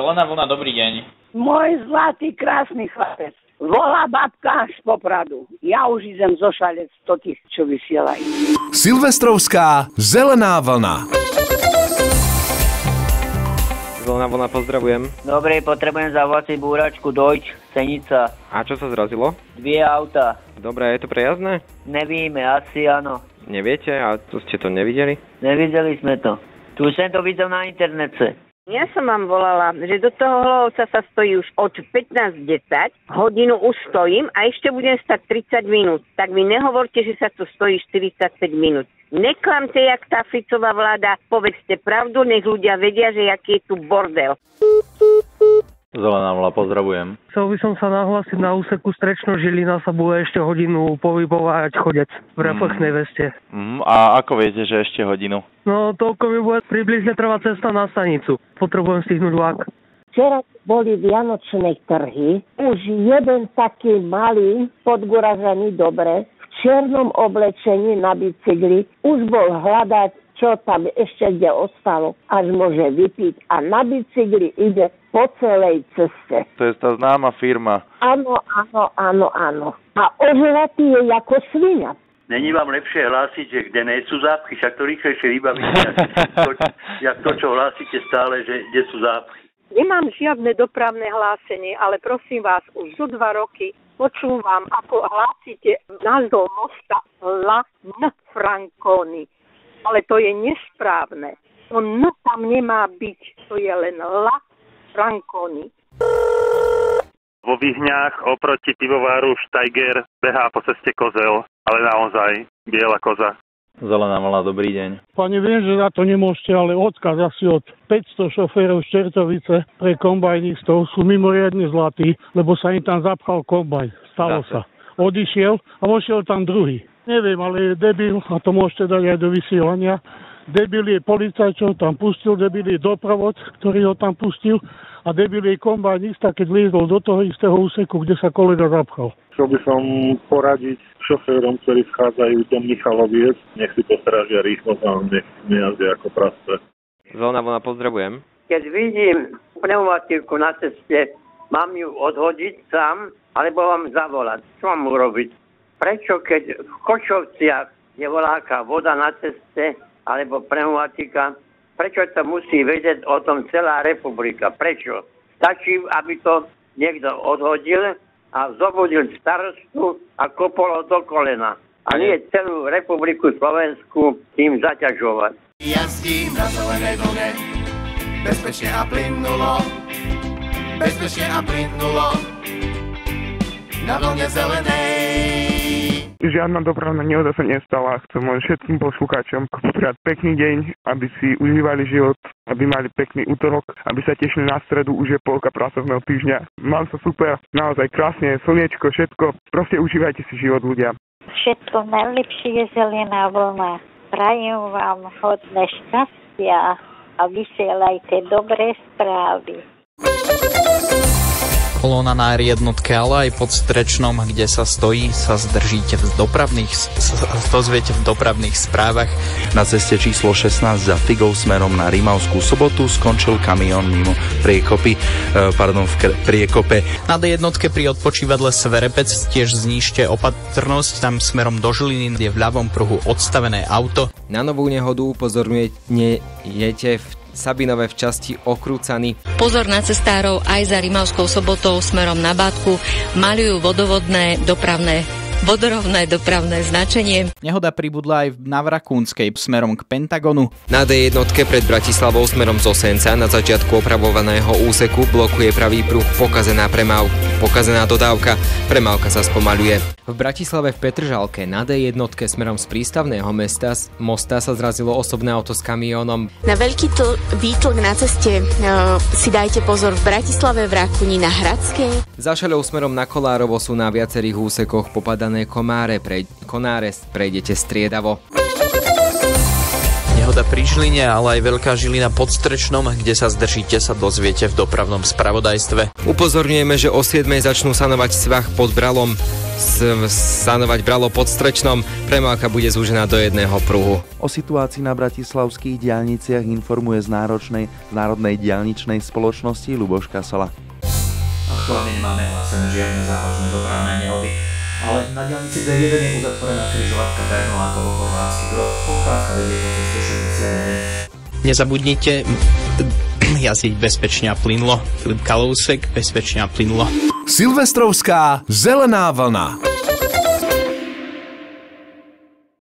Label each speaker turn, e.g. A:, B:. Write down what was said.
A: Zelená vlna, dobrý deň.
B: Môj zlatý, krásny chlapec. Volá babka z Popradu. Ja už idem zošalec to tých, čo vysielajú.
C: Silvestrovská Zelená vlna.
D: Zelená vlna, pozdravujem.
E: Dobre, potrebujem zavolať búračku Deutsch, Senica.
D: A čo sa zrazilo?
E: 2 auta.
D: Dobre, je to prejazdné?
E: Nevíme, asi áno.
D: Neviete? A to ste to nevideli?
E: Nevideli sme to. Tu som to videl na internete.
F: Ja som vám volala, že do toho Hlohovca sa stojí už od 15:10, hodinu už stojím a ešte budem stať 30 minút. Tak mi nehovorte, že sa tu stojí 45 minút. Neklamte, jak tá Ficová vláda, povedzte pravdu, nech ľudia vedia, že aký je tu bordel.
G: Zelená vlna, pozdravujem.
H: Chcel by som sa nahlásiť na úseku Strečno-Žilina, sa bude ešte hodinu povybovať chodec v reflexnej veste.
G: A ako viete, že ešte hodinu?
H: No toľko mi bude približne trvať cesta na stanicu. Potrebujem stihnúť vlak.
B: Včera boli vianočné trhy. Už jeden taký malý, podguražený dobre, v čiernom oblečení na bicykli, už bol hľadať, čo tam ešte kde ostalo, až môže vypiť. A na bicykli ide po celej ceste.
G: To je tá známa firma.
B: Áno. A ožratý je ako svinia.
I: Není vám lepšie hlásiť, že kde nie sú zápchy, však to rýchlejšie vybavíte, jak to, čo hlásite stále, že kde sú zápchy.
J: Nemám žiadne dopravné hlásenie, ale prosím vás, už zo 2 roky počúvam, ako hlásite názov mosta La Franconi. Ale to je nesprávne. To N tam nemá byť, to je len La Franconi.
K: Vo Vyhňách oproti pivováru Steiger behá po ceste kozel, ale naozaj biela koza.
G: Zelená vlna, dobrý deň.
L: Pane, viem, že na to nemôžete, ale odkaz asi od 500 šoférov z Čertovice pre kombajnistov sú mimoriadne zlatí, lebo sa im tam zapchal kombajn. Stalo sa. Odišiel a vošiel tam druhý. Neviem, ale je debil, a to môžete dať aj do vysielania. Debil je policajt, čo ho tam pustil, debil je doprovod, ktorý ho tam pustil a debil je kombajnista, keď liezol do toho istého úseku, kde sa kolega zapchal.
K: Chcel by som poradiť šoférom, ktorí vchádzajú do Michaloviec, nech si postrážia rýchlosť a nech nejazdia ako prasce.
D: Zelená vlna, pozdravujem.
E: Keď vidím pneumatiku na ceste, mám ju odhodiť sám, alebo vám zavolať. Čo mám urobiť? Prečo, keď v Kočovciach je voľaká voda na ceste, alebo pneumatika, prečo to musí vedieť o tom celá republika? Prečo? Stačí, aby to niekto odhodil a zobudil starostu a kopol do kolena. A nie celú republiku Slovensku tým zaťažovať.
M: Jazdím na zelenej vlne, bezpečne a plynulo, na vlne zelenej.
N: Žiadna dopravná nehoda sa nestala. Chcem len všetkým poslucháčom popriať pekný deň, aby si užívali život, aby mali pekný útorok, aby sa tešili na stredu, už je polka pracovného týždňa. Mám sa super, naozaj krásne, slniečko, všetko. Proste užívajte si život, ľudia.
O: Všetko najlepšie je Zelená vlna. Prajem vám hodne šťastia a vysielajte dobré správy.
P: Kolóna na R1, ale aj pod Strečnom, kde sa stojí, sa zdržíte dozviete v dopravných správach.
Q: Na ceste číslo 16 za Figou smerom na Rimavskú Sobotu skončil kamión mimo priekope.
P: Na D1 pri odpočívadle Sverepec tiež znížte opatrnosť, tam smerom do Žiliny je v ľavom pruhu odstavené auto.
D: Na novú nehodu upozorňujete v Sabinove v časti Okrúcany.
R: Pozor na cestárov aj za Rimavskou Sobotou smerom na Bátku. Maľujú vodorovné dopravné značenie.
P: Nehoda pribudla aj na Vrakúnskej smerom k Pentagonu.
D: Na D1 pred Bratislavou smerom z Osenca na začiatku opravovaného úseku blokuje pravý pruh pokazená dodávka. Premávka sa spomaľuje. V Bratislave v Petržalke na D1 smerom z prístavného mosta sa zrazilo osobné auto s kamiónom.
S: Na veľký výtlk na ceste si dajte pozor v Bratislave, v Rakúni, na Hradskej.
D: Za Šaľou smerom na Kolárovo sú na viacerých úsekoch popadané konáre, prejdete striedavo.
P: Nehoda pri Žiline, ale aj Veľká Žilina pod Strečnom, kde sa zdržíte, sa dozviete v dopravnom spravodajstve.
D: Upozorňujeme, že o 7 začnú sanovať svah pod Bralom. Sanovať Bralo pod Strečnom. Premávka bude zúžená do jedného pruhu.
Q: O situácii na bratislavských diaľniciach informuje z Národnej diaľničnej spoločnosti Ľuboš Kasala.
A: Aktuálne nemáme hlásené žiadne závažné dopravné nehody, ale na diaľnici D1 je uzatvorená križovatka Bernolákovo-Chorvátsky Brod. Obcházka vedie po ceste 61.
P: Nezabudnite jazdiť bezpečne a plynulo. Filip Kalousek, bezpečne a plynulo.
C: Silvestrovská zelená vlna.